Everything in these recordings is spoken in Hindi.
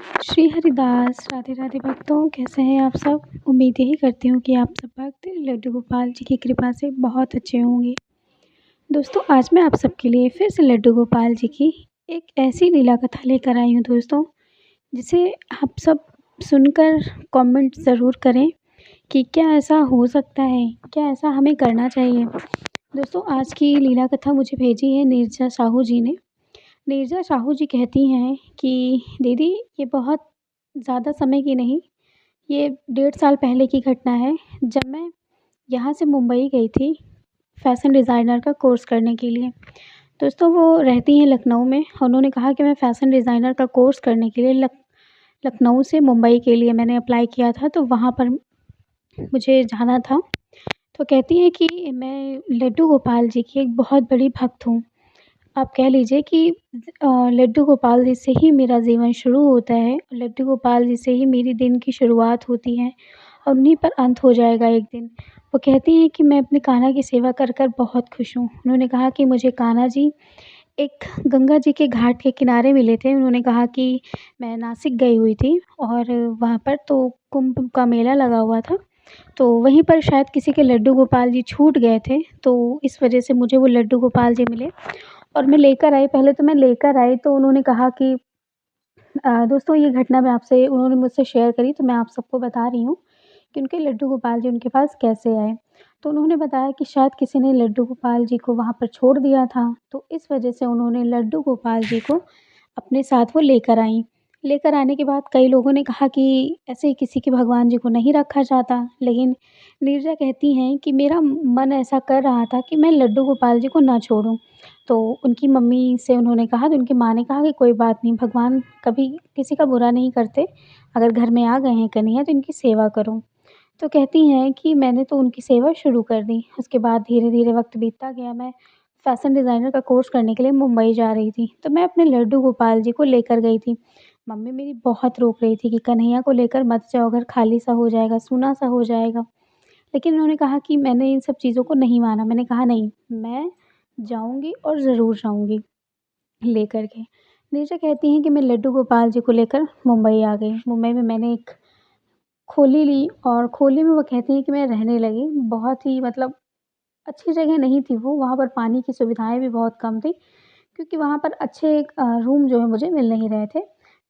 श्री हरिदास, राधे राधे भक्तों, कैसे हैं आप सब। उम्मीद यही करती हूँ कि आप सब भक्त लड्डू गोपाल जी की कृपा से बहुत अच्छे होंगे। दोस्तों, आज मैं आप सबके लिए फिर से लड्डू गोपाल जी की एक ऐसी लीला कथा लेकर आई हूँ दोस्तों, जिसे आप सब सुनकर कमेंट ज़रूर करें कि क्या ऐसा हो सकता है, क्या ऐसा हमें करना चाहिए। दोस्तों, आज की लीला कथा मुझे भेजी है नीरजा साहू जी ने। नीरजा साहू जी कहती हैं कि दीदी, ये बहुत ज़्यादा समय की नहीं, ये 1.5 साल पहले की घटना है, जब मैं यहाँ से मुंबई गई थी फ़ैशन डिज़ाइनर का कोर्स करने के लिए। दोस्तों, वो रहती हैं लखनऊ में। उन्होंने कहा कि मैं फ़ैशन डिज़ाइनर का कोर्स करने के लिए लखनऊ से मुंबई के लिए मैंने अप्लाई किया था, तो वहाँ पर मुझे जाना था। तो कहती हैं कि मैं लड्डू गोपाल जी की एक बहुत बड़ी भक्त हूँ। आप कह लीजिए कि लड्डू गोपाल जी से ही मेरा जीवन शुरू होता है, लड्डू गोपाल जी से ही मेरी दिन की शुरुआत होती है और उन्हीं पर अंत हो जाएगा एक दिन। वो कहती हैं कि मैं अपने कान्हा की सेवा कर कर बहुत खुश हूँ। उन्होंने कहा कि मुझे कान्हा जी एक गंगा जी के घाट के किनारे मिले थे। उन्होंने कहा कि मैं नासिक गई हुई थी और वहाँ पर तो कुंभ का मेला लगा हुआ था, तो वहीं पर शायद किसी के लड्डू गोपाल जी छूट गए थे, तो इस वजह से मुझे वो लड्डू गोपाल जी मिले और मैं लेकर आई। पहले तो मैं लेकर आई, तो उन्होंने कहा कि दोस्तों, ये घटना मैं आपसे उन्होंने मुझसे शेयर करी, तो मैं आप सबको बता रही हूँ कि उनके लड्डू गोपाल जी उनके पास कैसे आए। तो उन्होंने बताया कि शायद किसी ने लड्डू गोपाल जी को वहाँ पर छोड़ दिया था, तो इस वजह से उन्होंने लड्डू गोपाल जी को अपने साथ वो लेकर आईं। लेकर आने के बाद कई लोगों ने कहा कि ऐसे ही किसी के भगवान जी को नहीं रखा जाता, लेकिन नीरजा कहती हैं कि मेरा मन ऐसा कर रहा था कि मैं लड्डू गोपाल जी को ना छोड़ूँ। तो उनकी मम्मी से उन्होंने कहा, तो उनकी माँ ने कहा कि कोई बात नहीं, भगवान कभी किसी का बुरा नहीं करते, अगर घर में आ गए हैं कन्हैया तो इनकी सेवा करो। तो कहती हैं कि मैंने तो उनकी सेवा शुरू कर दी। उसके बाद धीरे-धीरे वक़्त बीतता गया, मैं फ़ैशन डिज़ाइनर का कोर्स करने के लिए मुंबई जा रही थी, तो मैं अपने लड्डू गोपाल जी को लेकर गई थी। मम्मी मेरी बहुत रोक रही थी कि कन्हैया को लेकर मत जाओ, घर खाली-सा हो जाएगा, सूना-सा हो जाएगा। लेकिन उन्होंने कहा कि मैंने इन सब चीज़ों को नहीं माना। मैंने कहा नहीं, मैं जाऊँगी और ज़रूर जाऊँगी लेकर के। नीरजा कहती हैं कि मैं लड्डू गोपाल जी को लेकर मुंबई आ गई। मुंबई में मैंने एक खोली ली और खोली में वो कहती हैं कि मैं रहने लगी। बहुत ही मतलब अच्छी जगह नहीं थी वो, वहाँ पर पानी की सुविधाएँ भी बहुत कम थी, क्योंकि वहाँ पर अच्छे रूम जो है मुझे मिल नहीं रहे थे।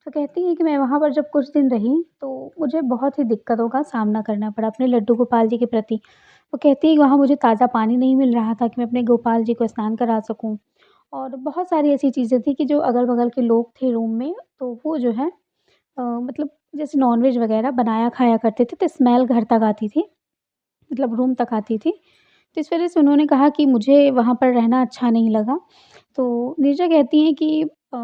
तो कहती हैं कि मैं वहाँ पर जब कुछ दिन रही, तो मुझे बहुत ही दिक्कतों का सामना करना पड़ा अपने लड्डू गोपाल जी के प्रति। वो कहती हैं कि वहाँ मुझे ताज़ा पानी नहीं मिल रहा था कि मैं अपने गोपाल जी को स्नान करा सकूँ, और बहुत सारी ऐसी चीज़ें थी कि जो अगल-बगल के लोग थे रूम में, तो वो जो है मतलब जैसे नॉन-वेज वग़ैरह बनाया खाया करते थे, तो स्मेल घर तक आती थी, मतलब रूम तक आती थी। तो इस वज़ह से उन्होंने कहा कि मुझे वहाँ पर रहना अच्छा नहीं लगा। तो नीरजा कहती हैं कि अ,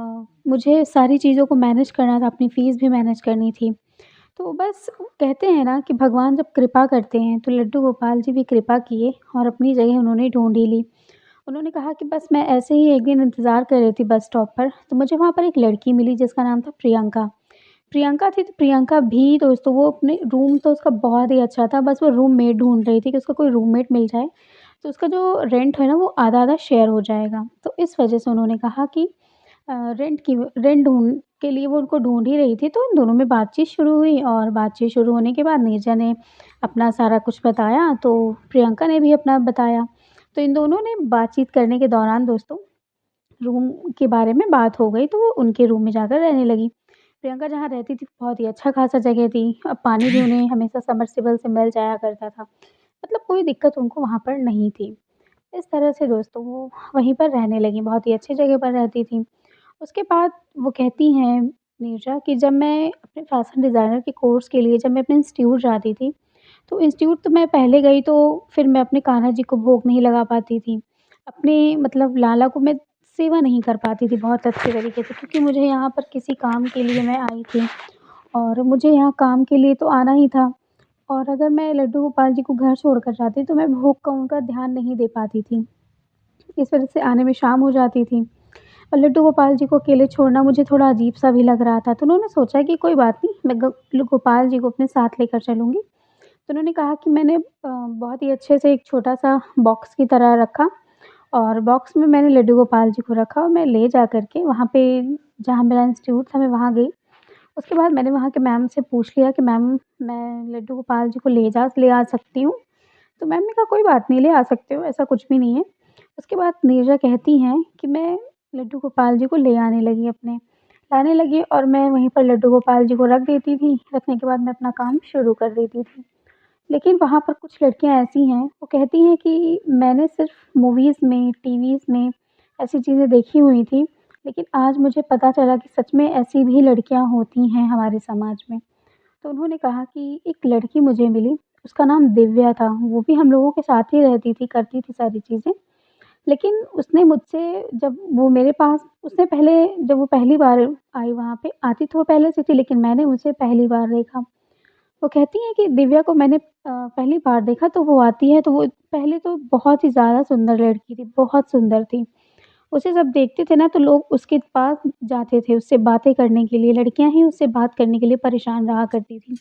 मुझे सारी चीज़ों को मैनेज करना था, अपनी फ़ीस भी मैनेज करनी थी। तो बस कहते हैं ना कि भगवान जब कृपा करते हैं, तो लड्डू गोपाल जी भी कृपा किए और अपनी जगह उन्होंने ढूँढ ही ली। उन्होंने कहा कि बस मैं ऐसे ही एक दिन इंतज़ार कर रही थी बस स्टॉप पर, तो मुझे वहाँ पर एक लड़की मिली जिसका नाम था प्रियंका। प्रियंका थी, तो प्रियंका भी दोस्तों वो अपने रूम तो उसका बहुत ही अच्छा था, बस वो रूममेट ढूँढ रही थी कि उसको कोई रूममेट मिल जाए, तो उसका जो रेंट है ना वो आधा-आधा शेयर हो जाएगा। तो इस वजह से उन्होंने कहा कि रेंट ढूँढ के लिए वो उनको ढूँढ ही रही थी, तो उन दोनों में बातचीत शुरू हुई और बातचीत शुरू होने के बाद नीरजा ने अपना सारा कुछ बताया, तो प्रियंका ने भी अपना बताया। तो इन दोनों ने बातचीत करने के दौरान दोस्तों रूम के बारे में बात हो गई, तो वो उनके रूम में जाकर रहने लगी। प्रियंका जहाँ रहती थी बहुत ही अच्छा-खासा जगह थी, अब पानी भी उन्हें हमेशा सबमर्सिबल से मिल जाया करता था। मतलब कोई दिक्कत उनको वहाँ पर नहीं थी। इस तरह से दोस्तों वो वहीं पर रहने लगी, बहुत ही अच्छी जगह पर रहती थी। उसके बाद वो कहती हैं नीरजा कि जब मैं अपने फ़ैशन डिज़ाइनर के कोर्स के लिए जब मैं अपने इंस्टीट्यूट जाती थी, तो इंस्टीट्यूट तो मैं पहले गई, तो फिर मैं अपने कान्हा जी को भोग नहीं लगा पाती थी। अपने मतलब लाला को मैं सेवा नहीं कर पाती थी बहुत अच्छे तरीके से, क्योंकि मुझे यहाँ पर किसी काम के लिए मैं आई थी और मुझे यहाँ काम के लिए तो आना ही था, और अगर मैं लड्डू गोपाल जी को घर छोड़कर जाती तो मैं भोग का उनका ध्यान नहीं दे पाती थी। इस वजह से आने में शाम हो जाती थी और लड्डू गोपाल जी को अकेले छोड़ना मुझे थोड़ा अजीब-सा भी लग रहा था। तो उन्होंने सोचा कि कोई बात नहीं, मैं गोपाल जी को अपने साथ लेकर चलूँगी। तो उन्होंने कहा कि मैंने बहुत ही अच्छे से एक छोटा-सा बॉक्स की तरह रखा और बॉक्स में मैंने लड्डू गोपाल जी को रखा और मैं ले जा कर के वहाँ पे जहाँ मेरा इंस्टीट्यूट था मैं वहाँ गई। उसके बाद मैंने वहाँ के मैम से पूछ लिया कि मैम मैं लड्डू गोपाल जी को ले आ सकती हूँ? तो मैम ने कहा कोई बात नहीं, ले आ सकते हो, ऐसा कुछ भी नहीं है। उसके बाद नीरजा कहती हैं कि मैं लड्डू गोपाल जी को ले आने लगी अपने, लाने लगी और मैं वहीं पर लड्डू गोपाल जी को रख देती थी। रखने के बाद मैं अपना काम शुरू कर देती थी। लेकिन वहाँ पर कुछ लड़कियाँ ऐसी हैं, वो कहती हैं कि मैंने सिर्फ़ मूवीज़ में, टीवीज़ में ऐसी चीज़ें देखी हुई थी, लेकिन आज मुझे पता चला कि सच में ऐसी भी लड़कियाँ होती हैं हमारे समाज में। तो उन्होंने कहा कि एक लड़की मुझे मिली, उसका नाम दिव्या था, वो भी हम लोगों के साथ ही रहती थी, करती थी सारी चीज़ें। लेकिन उसने मुझसे जब वो मेरे पास उसने पहले जब वो पहली बार आई वहाँ पे, आती तो वो पहले से थी लेकिन मैंने उसे पहली बार देखा। वो कहती हैं कि दिव्या को मैंने पहली बार देखा तो वो आती है तो वो पहले तो बहुत ही ज़्यादा सुंदर लड़की थी, बहुत सुंदर थी। उसे जब देखते थे ना तो लोग उसके पास जाते थे उससे बातें करने के लिए, लड़कियाँ ही उससे बात करने के लिए परेशान रहा करती थीं।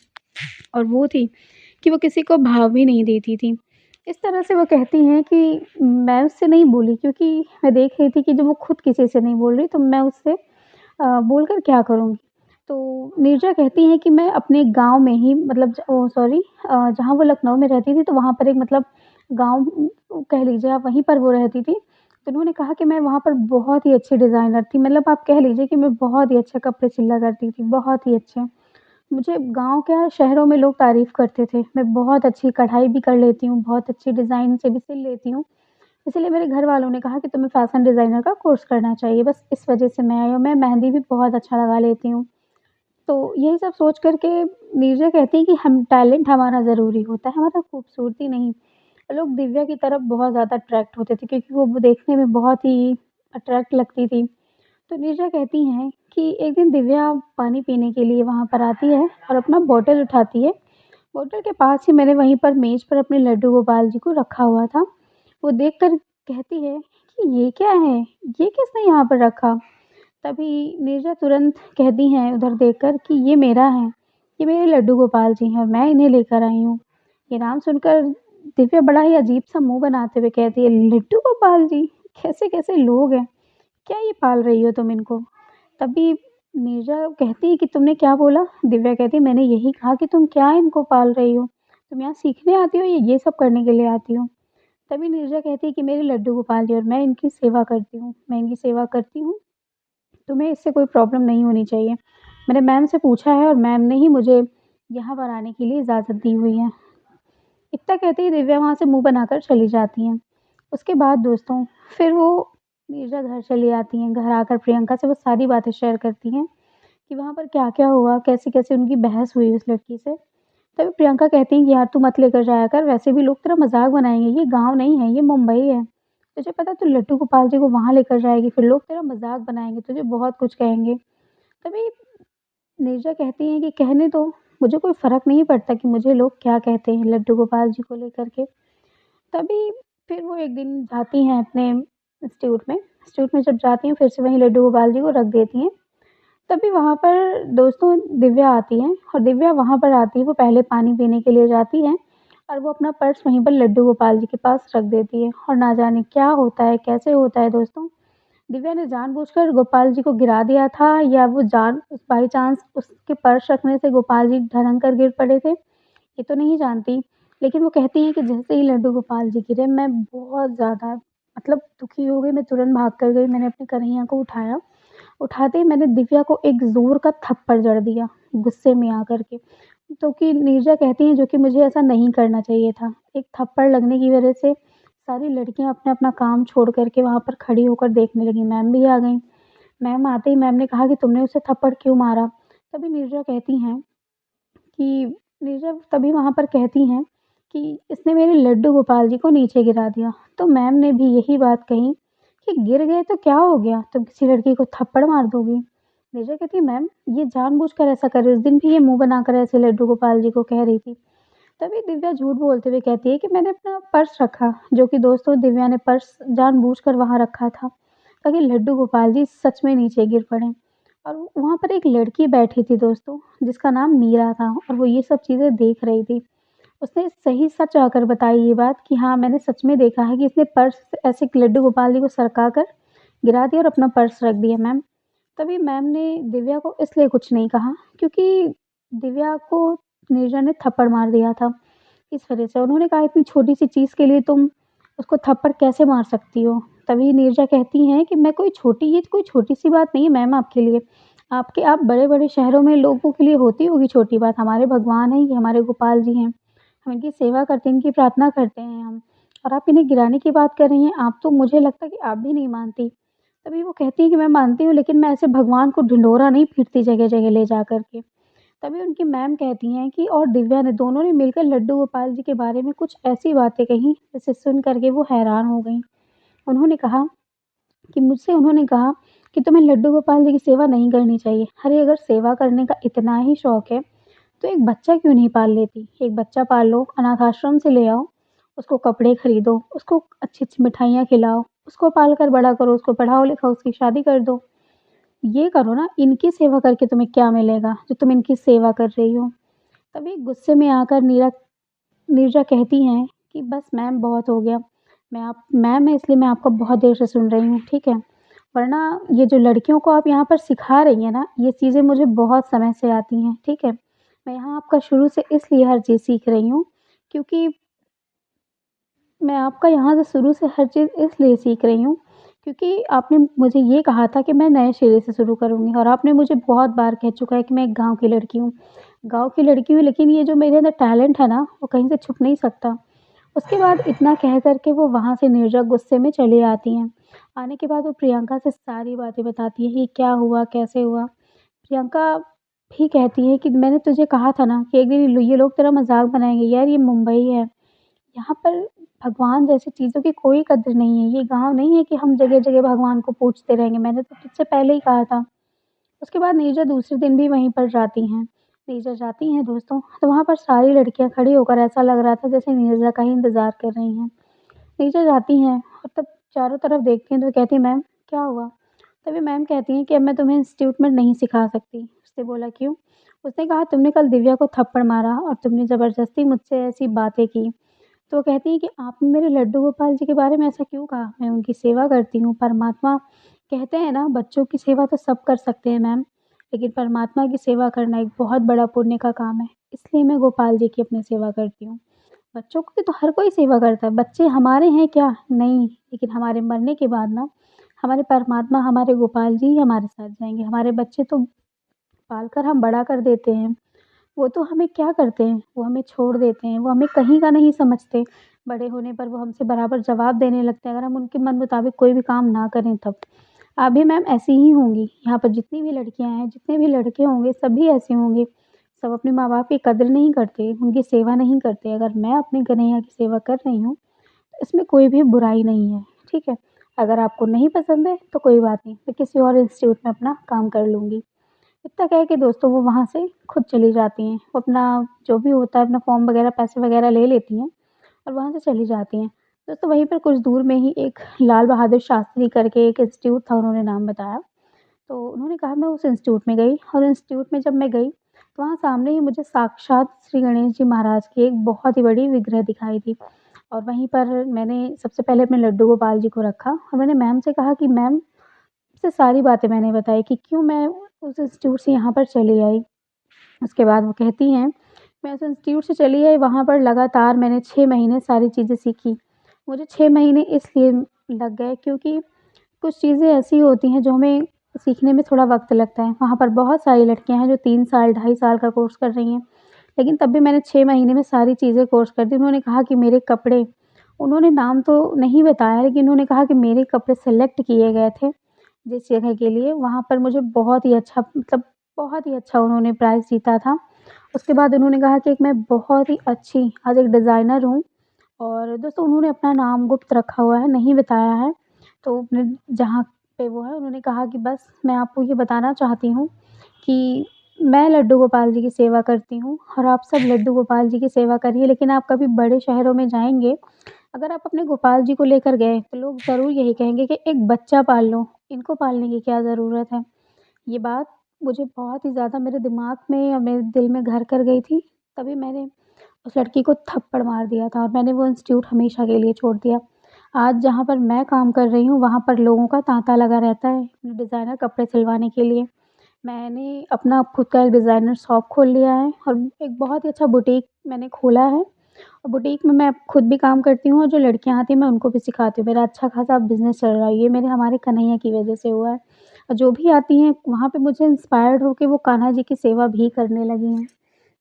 और वो थी कि वो किसी को भाव भी नहीं देती थी। इस तरह से वो कहती हैं कि मैं उससे नहीं बोली क्योंकि मैं देख रही थी कि जब वो खुद किसी से नहीं बोल रही तो मैं उससे बोलकर क्या करूँगी? तो नीरजा कहती हैं कि मैं अपने गाँव में ही मतलब जहाँ वो लखनऊ में रहती थी तो वहाँ पर एक मतलब गाँव कह लीजिए आप वहीं पर वो रहती थी। तो उन्होंने कहा कि मैं वहाँ पर बहुत ही अच्छी डिज़ाइनर थी मतलब आप कह लीजिए कि मैं बहुत ही अच्छे कपड़े सिला करती थी, बहुत ही अच्छे। मुझे गाँव क्या शहरों में लोग तारीफ़ करते थे। मैं बहुत अच्छी कढ़ाई भी कर लेती हूँ, बहुत अच्छी डिज़ाइन से भी सिल लेती हूँ। इसीलिए मेरे घर वालों ने कहा कि तुम्हें फ़ैशन डिज़ाइनर का कोर्स करना चाहिए, बस इस वजह से मैं आई और मैं मेहंदी भी बहुत अच्छा लगा लेती हूँ। तो यही सब सोच कर के नीरजा कहती हैं कि हम टैलेंट हमारा ज़रूरी होता है, हमारा खूबसूरती नहीं। लोग दिव्या की तरफ बहुत ज़्यादा अट्रैक्ट होते थे क्योंकि वो देखने में बहुत ही अट्रैक्ट लगती थी। तो नीरजा कहती हैं कि एक दिन दिव्या पानी पीने के लिए वहाँ पर आती है और अपना बॉटल उठाती है। बॉटल के पास ही मैंने वहीं पर मेज़ पर अपने लड्डू गोपाल जी को रखा हुआ था। वो देखकर कहती है कि ये क्या है? ये किसने यहाँ पर रखा? तभी नीरजा तुरंत कहती हैं उधर देखकर कि ये मेरा है, ये मेरे लड्डू गोपाल जी हैं और मैं इन्हें लेकर आई हूँ। ये नाम सुनकर दिव्या बड़ा ही अजीब-सा मुँह बनाते हुए कहती है, लड्डू गोपाल जी? कैसे-कैसे लोग हैं? क्या ये पाल रही हो तुम इनको? तभी नीरजा कहती है कि तुमने क्या बोला? दिव्या कहती है मैंने यही कहा कि तुम क्या इनको पाल रही हो? तुम यहाँ सीखने आती हो या ये सब करने के लिए आती हो? तभी नीरजा कहती है कि मेरे लड्डू गोपाल जी और मैं इनकी सेवा करती हूँ, मैं इनकी सेवा करती हूँ, तुम्हें इससे कोई प्रॉब्लम नहीं होनी चाहिए। मैंने मैम से पूछा है और मैम ने ही मुझे यहाँ पर आने के लिए इजाज़त दी हुई है। इतना कहते ही दिव्या वहाँ से मुँह बनाकर चली जाती हैं। उसके बाद दोस्तों फिर वो नीरजा घर चली आती हैं। घर आकर प्रियंका से वो सारी बातें शेयर करती हैं कि वहाँ पर क्या-क्या हुआ, कैसे-कैसे उनकी बहस हुई उस लड़की से। तभी प्रियंका कहती हैं कि यार तू मत लेकर जाया कर, वैसे भी लोग तेरा मज़ाक बनाएँगे। ये गाँव नहीं है, ये मुंबई है। तुझे पता है तू लड्डू गोपाल जी को वहाँ लेकर जाएगी, फिर लोग तेरा मज़ाक बनाएँगे, तुझे बहुत कुछ कहेंगे। तभी नीरजा कहती हैं कि कहने दो, मुझे कोई फ़र्क नहीं पड़ता कि मुझे लोग क्या कहते हैं लड्डू गोपाल जी को लेकर के। तभी फिर वो एक दिन जाती हैं अपने इंस्टीट्यूट में जब जाती हैं फिर से वहीं लड्डू गोपाल जी को रख देती हैं। तभी वहाँ पर दोस्तों दिव्या आती हैं और दिव्या वहाँ पर आती है, वो पहले पानी पीने के लिए जाती हैं और वो अपना पर्स वहीं पर लड्डू गोपाल जी के पास रख देती है और ना जाने क्या होता है, कैसे होता है दोस्तों, दिव्या ने जानबूझकर गोपाल जी को गिरा दिया था या वो बाई चांस उसके पर्स रखने से गोपाल जी धड़ंग कर गिर पड़े थे, ये तो नहीं जानती। लेकिन वो कहती हैं कि जैसे ही लड्डू गोपाल जी गिरे मैं बहुत ज़्यादा मतलब दुखी हो गई, मैं तुरंत भाग कर गई, मैंने अपनी कन्हैया को उठाया। उठाते ही मैंने दिव्या को एक ज़ोर का थप्पड़ जड़ दिया, गुस्से में आकर के। तो कि नीरजा कहती हैं जो कि मुझे ऐसा नहीं करना चाहिए था। एक थप्पड़ लगने की वज़ह से सारी लड़कियाँ अपना-अपना काम छोड़ कर के वहाँ पर खड़ी होकर देखने लगीं। मैम भी आ गईं। मैम आते ही मैम ने कहा कि तुमने उसे थप्पड़ क्यों मारा? तभी नीरजा तभी वहाँ पर कहती हैं कि इसने मेरे लड्डू गोपाल जी को नीचे गिरा दिया। तो मैम ने भी यही बात कही कि गिर गए तो क्या हो गया? तुम किसी लड़की को थप्पड़ मार दोगी? नीरजा कहती है मैम ये जानबूझकर ऐसा कर रही है। उस दिन भी ये मुँह बनाकर ऐसे लड्डू गोपाल जी को कह रही थी। तभी दिव्या झूठ बोलते हुए कहती है कि मैंने अपना पर्स रखा, जो कि दोस्तों दिव्या ने पर्स जानबूझकर वहाँ रखा था, ताकि लड्डू गोपाल जी सच में नीचे गिर पड़ें। और वहाँ पर एक लड़की बैठी थी दोस्तों, जिसका नाम मीरा था और वो ये सब चीज़ें देख रही थी। उसने सही सच आकर बताई ये बात कि हाँ, मैंने सच में देखा है कि इसने पर्स ऐसे लड्डू गोपाल जी को सरका कर गिरा दिया और अपना पर्स रख दिया मैम। तभी मैम ने दिव्या को इसलिए कुछ नहीं कहा क्योंकि दिव्या को नीरजा ने थप्पड़ मार दिया था। इस वजह से उन्होंने कहा इतनी छोटी-सी चीज़ के लिए तुम उसको थप्पड़ कैसे मार सकती हो? तभी नीरजा कहती हैं कि मैं कोई छोटी ये कोई छोटी-सी बात नहीं है मैम आपके लिए। आपके आप बड़े-बड़े शहरों में लोगों के लिए होती होगी छोटी बात, हमारे भगवान हैं ये, हमारे गोपाल जी हैं। हम इनकी सेवा करते हैं, इनकी प्रार्थना करते हैं हम। और आप इन्हें गिराने की बात कर रही हैं, आप तो मुझे लगता है कि आप भी नहीं मानती। तभी वो कहती हैं कि मैं मानती हूँ लेकिन मैं ऐसे भगवान को ढिंढोरा नहीं पीटती जगह-जगह ले जा कर के। तभी उनकी मैम कहती हैं कि और दिव्या ने दोनों ने मिलकर लड्डू गोपाल जी के बारे में कुछ ऐसी बातें कहीं जिसे सुन कर के वो हैरान हो गईं। उन्होंने कहा मुझसे उन्होंने कहा कि तुम्हें लड्डू गोपाल जी की सेवा नहीं करनी चाहिए। अरे अगर सेवा करने का इतना ही शौक है तो एक बच्चा क्यों नहीं पाल लेती? एक बच्चा पाल लो, अनाथ आश्रम से ले आओ, उसको कपड़े खरीदो, उसको अच्छी-अच्छी मिठाइयाँ खिलाओ, उसको पाल कर बड़ा करो, उसको पढ़ाओ-लिखाओ, उसकी शादी कर दो। ये करो ना, इनकी सेवा करके तुम्हें क्या मिलेगा, जो तुम इनकी सेवा कर रही हो? तभी गुस्से में आकर नीरजा कहती हैं कि बस मैम बहुत हो गया। मैम है इसलिए मैं आपको बहुत देर से सुन रही हूँ, ठीक है? वरना ये जो लड़कियों को आप यहाँ पर सिखा रही हैं ना, ये चीज़ें मुझे बहुत समय से आती हैं, ठीक है? मैं यहाँ आपका शुरू से इसलिए हर चीज़ सीख रही हूँ, क्योंकि मैं आपका यहाँ से शुरू से हर चीज़ इसलिए सीख रही हूँ, क्योंकि आपने मुझे ये कहा था कि मैं नए सिरे से शुरू करूँगी और आपने मुझे बहुत बार कह चुका है कि मैं एक गाँव की लड़की हूँ। गाँव की लड़की हूँ लेकिन ये जो मेरे अंदर टैलेंट है ना, वो कहीं से छुप नहीं सकता। उसके बाद इतना कह कर के वो वहाँ से निर्जा गुस्से में चली आती हैं। आने के बाद वो प्रियंका से सारी बातें बताती हैं कि क्या हुआ, कैसे हुआ। प्रियंका भी कहती है कि मैंने तुझे कहा था ना कि एक दिन ये लोग तेरा मज़ाक बनाएँगे। यार ये मुंबई है, यहाँ पर भगवान जैसी चीज़ों की कोई कद्र नहीं है। ये गाँव नहीं है कि हम जगह-जगह भगवान को पूजते रहेंगे। मैंने तो तुझसे पहले ही कहा था। उसके बाद नीरजा दूसरे दिन भी वहीं पर जाती हैं। नीरजा जाती हैं दोस्तों, तो वहाँ पर सारी लड़कियाँ खड़ी होकर ऐसा लग रहा था जैसे नीरजा का ही इंतज़ार कर रही हैं। नीचे जाती हैं और तब चारों तरफ देखती हैं तो कहती हैं, "मैम, क्या हुआ?" तभी मैम कहती हैं कि, "अब मैं तुम्हें इंस्टीट्यूट में नहीं सिखा सकती।" उसने बोला, "क्यों?" उसने कहा, "तुमने कल दिव्या को थप्पड़ मारा और तुमने ज़बरदस्ती मुझसे ऐसी बातें की।" तो वो कहती हैं कि, "आपने मेरे लड्डू गोपाल जी के बारे में ऐसा क्यों कहा? मैं उनकी सेवा करती हूँ। परमात्मा कहते हैं ना, बच्चों की सेवा तो सब कर सकते हैं मैम, लेकिन परमात्मा की सेवा करना एक बहुत बड़ा पुण्य का काम है। इसलिए मैं गोपाल जी की अपनी सेवा करती हूँ।" बच्चों की तो हर कोई सेवा करता है, बच्चे हमारे हैं क्या? नहीं, लेकिन हमारे मरने के बाद ना हमारे परमात्मा, हमारे गोपाल जी ही हमारे साथ जाएँगे। हमारे बच्चे तो पाल-कर हम बड़ा कर देते हैं, वो तो हमें क्या करते हैं? वो हमें छोड़ देते हैं, वो हमें कहीं का नहीं समझते। बड़े होने पर वो हमसे बराबर जवाब देने लगते हैं, अगर हम उनके मन मुताबिक कोई भी काम ना करें तब। आप भी मैम ऐसी ही होंगी, यहाँ पर जितनी भी लड़कियाँ हैं, जितने भी लड़के होंगे, सभी ऐसे होंगे। सब अपने माँ-बाप की कद्र नहीं करते, उनकी सेवा नहीं करते। अगर मैं अपने कन्हैया की सेवा कर रही हूँ, तो इसमें कोई भी बुराई नहीं है, ठीक है? अगर आपको नहीं पसंद है, तो कोई बात नहीं, मैं किसी और इंस्टीट्यूट में अपना काम कर लूँगी। इतना कह के दोस्तों वो वहाँ से खुद चली जाती हैं। वो अपना जो भी होता है अपना फ़ॉर्म वग़ैरह पैसे वग़ैरह ले लेती हैं और वहाँ से चली जाती हैं। दोस्तों वहीं पर कुछ दूर में ही एक लाल बहादुर शास्त्री करके एक इंस्टीट्यूट था, उन्होंने नाम बताया। तो उन्होंने कहा मैं उस इंस्टीट्यूट में गई और इंस्टीट्यूट में जब मैं गई, तो वहाँ सामने ही मुझे साक्षात श्री गणेश जी महाराज की एक बहुत ही बड़ी विग्रह दिखाई दी। और वहीं पर मैंने सबसे पहले अपने लड्डू गोपाल जी को रखा और मैंने मैम से कहा कि मैम से सारी बातें मैंने बताई कि क्यों मैं उस इंस्टीट्यूट से यहाँ पर चली आई। उसके बाद वो कहती हैं, मैं उस इंस्टीट्यूट से चली आई, वहाँ पर लगातार मैंने 6 महीने सारी चीज़ें सीखी। मुझे 6 महीने इसलिए लग गए क्योंकि कुछ चीज़ें ऐसी होती हैं जो हमें सीखने में थोड़ा वक़्त लगता है। वहाँ पर बहुत सारी लड़कियाँ हैं जो 3 साल, ढाई साल का कोर्स कर रही हैं। लेकिन तब भी मैंने 6 महीने में सारी चीज़ें कोर्स कर दी। उन्होंने कहा कि मेरे कपड़े उन्होंने नाम तो नहीं बताया लेकिन उन्होंने कहा कि मेरे कपड़े सेलेक्ट किए गए थे जिस जगह के लिए, वहाँ पर मुझे बहुत ही अच्छा मतलब बहुत ही अच्छा उन्होंने प्राइज़ जीता था। उसके बाद उन्होंने कहा कि एक मैं बहुत ही अच्छी आज एक डिज़ाइनर हूँ और दोस्तों उन्होंने अपना नाम गुप्त रखा हुआ है, नहीं बताया है। तो अपने जहाँ पे वो है उन्होंने कहा कि बस मैं आपको ये बताना चाहती हूँ कि मैं लड्डू गोपाल जी की सेवा करती हूँ और आप सब लड्डू गोपाल जी की सेवा करिए, लेकिन आप कभी बड़े शहरों में जाएँगे, अगर आप अपने गोपाल जी को लेकर गए, तो लोग ज़रूर यही कहेंगे कि एक बच्चा पाल लो, इनको पालने की क्या ज़रूरत है? ये बात मुझे बहुत ही ज़्यादा मेरे दिमाग में और मेरे दिल में घर कर गई थी, तभी मैंने उस लड़की को थप्पड़ मार दिया था और मैंने वो इंस्टीट्यूट हमेशा के लिए छोड़ दिया। आज जहाँ पर मैं काम कर रही हूँ वहाँ पर लोगों का तांता लगा रहता है डिज़ाइनर कपड़े सिलवाने के लिए। मैंने अपना खुद का एक डिज़ाइनर शॉप खोल लिया है और एक बहुत ही अच्छा बुटीक मैंने खोला है और बुटीक में मैं खुद भी काम करती हूँ और जो लड़कियाँ आती हैं मैं उनको भी सिखाती हूँ। मेरा अच्छा खासा बिज़नेस चल रहा है। ये मेरे हमारे कन्हैया की वज़ह से हुआ है और जो भी आती हैं वहाँ पे मुझे इंस्पायर्ड होके वो कान्हा जी की सेवा भी करने लगी हैं।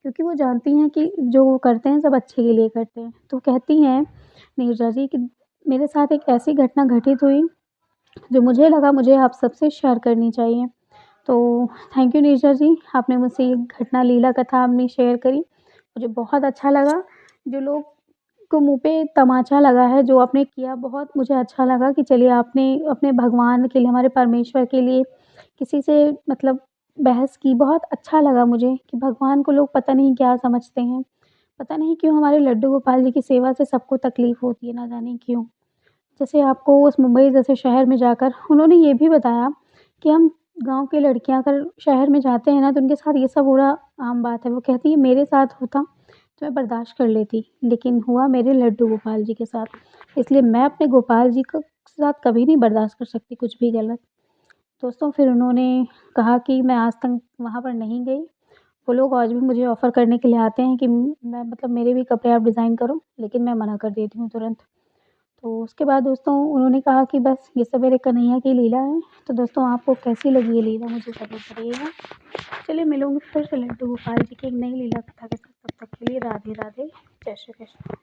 क्योंकि वो जानती हैं कि जो वो करते हैं सब अच्छे के लिए करते हैं। तो कहती हैं नीरजा जी कि मेरे साथ एक ऐसी घटना घटित हुई जो मुझे लगा मुझे आप सबसे शेयर करनी चाहिए। तो थैंक यू नीरजा जी, आपने मुझसे ये घटना लीला कथा अपनी शेयर करी। मुझे बहुत अच्छा लगा। जो लोग को मुँह पे तमाचा लगा है, जो आपने किया बहुत मुझे अच्छा लगा कि चलिए आपने अपने भगवान के लिए, हमारे परमेश्वर के लिए किसी से मतलब बहस की। बहुत अच्छा लगा मुझे कि भगवान को लोग पता नहीं क्या समझते हैं। पता नहीं क्यों हमारे लड्डू गोपाल जी की सेवा से सबको तकलीफ़ होती है, ना जाने क्यों? जैसे आपको उस मुंबई जैसे शहर में जाकर उन्होंने ये भी बताया कि हम गाँव की लड़कियाँ अगर शहर में जाते हैं ना, तो उनके साथ ये सब हो रहा आम बात है। वो कहती है मेरे साथ होता तो मैं बर्दाश्त कर लेती, लेकिन हुआ मेरे लड्डू गोपाल जी के साथ। इसलिए मैं अपने गोपाल जी को साथ कभी नहीं बर्दाश्त कर सकती कुछ भी गलत। दोस्तों फिर उन्होंने कहा कि मैं आज तक वहाँ पर नहीं गई। वो लोग आज भी मुझे ऑफ़र करने के लिए आते हैं कि मैं मतलब मेरे भी कपड़े आप डिज़ाइन करो, लेकिन मैं मना कर देती हूँ तुरंत। तो उसके बाद दोस्तों उन्होंने कहा कि बस ये सब मेरे कन्हैया की लीला है। तो दोस्तों आपको कैसी लगी ये लीला मुझे ज़रूर बताइएगा। चलिए मिलूँगी फिर से लड्डू गोपाल जी की एक नई लीला कथा के साथ। तब तक के लिए राधे राधे, जय श्री कृष्ण।